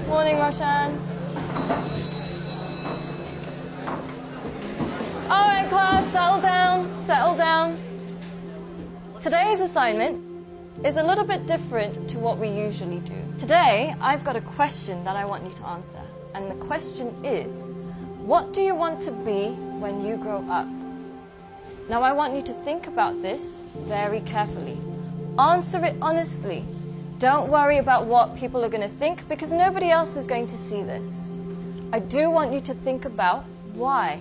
Morning, Roshan. All right, class, settle down, settle down. Today's assignment is a little bit different to what we usually do. Today, I've got a question that I want you to answer. And the question is, what do you want to be when you grow up? Now, I want you to think about this very carefully. Answer it honestly. Don't worry about what people are going to think, because nobody else is going to see this. I do want you to think about why.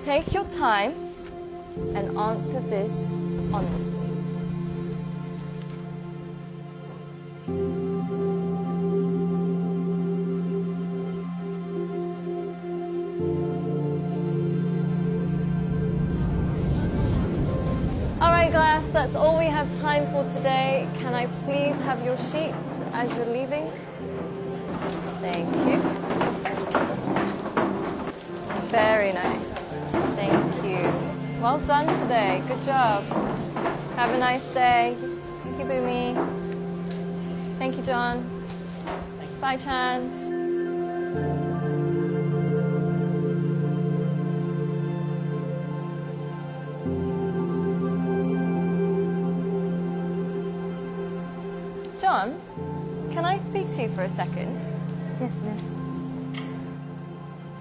Take your time and answer this honestly. Alright, class, that's all we have time for today. Can I please have your sheets as you're leaving? Thank you. Very nice. Thank you. Well done today. Good job. Have a nice day. Thank you, Boomy. Thank you, John. Bye, Chand. John, can I speak to you for a second? Yes, miss.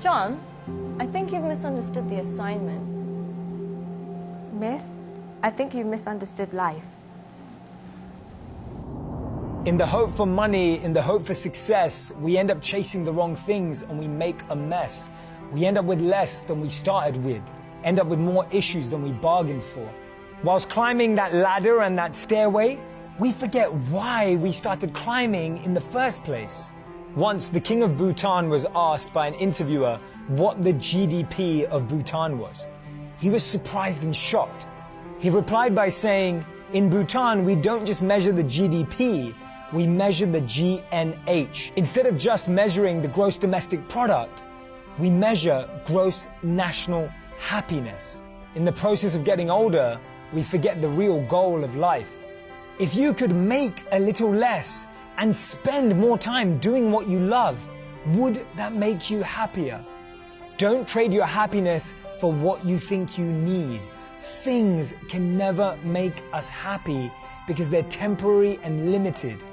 John, I think you've misunderstood the assignment. Miss, I think you misunderstood life. In the hope for money, in the hope for success, we end up chasing the wrong things and we make a mess. We end up with less than we started with, end up with more issues than we bargained for. Whilst climbing that ladder and that stairway, we forget why we started climbing in the first place. Once, the king of Bhutan was asked by an interviewer what the GDP of Bhutan was. He was surprised and shocked. He replied by saying, in Bhutan, we don't just measure the GDP, we measure the GNH. Instead of just measuring the gross domestic product, we measure gross national happiness. In the process of getting older, we forget the real goal of life. If you could make a little less and spend more time doing what you love, would that make you happier? Don't trade your happiness for what you think you need. Things can never make us happy because they're temporary and limited,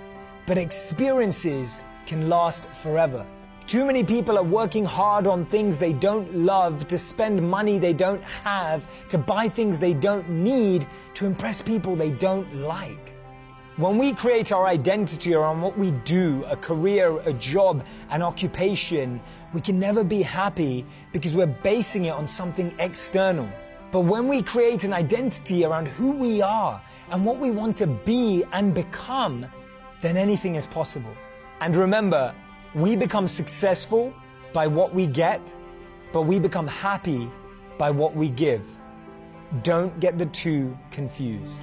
but experiences can last forever. Too many people are working hard on things they don't love, to spend money they don't have, to buy things they don't need, to impress people they don't like. When we create our identity around what we do, a career, a job, an occupation, we can never be happy because we're basing it on something external. But when we create an identity around who we are and what we want to be and become, then anything is possible. And remember, we become successful by what we get, but we become happy by what we give. Don't get the two confused.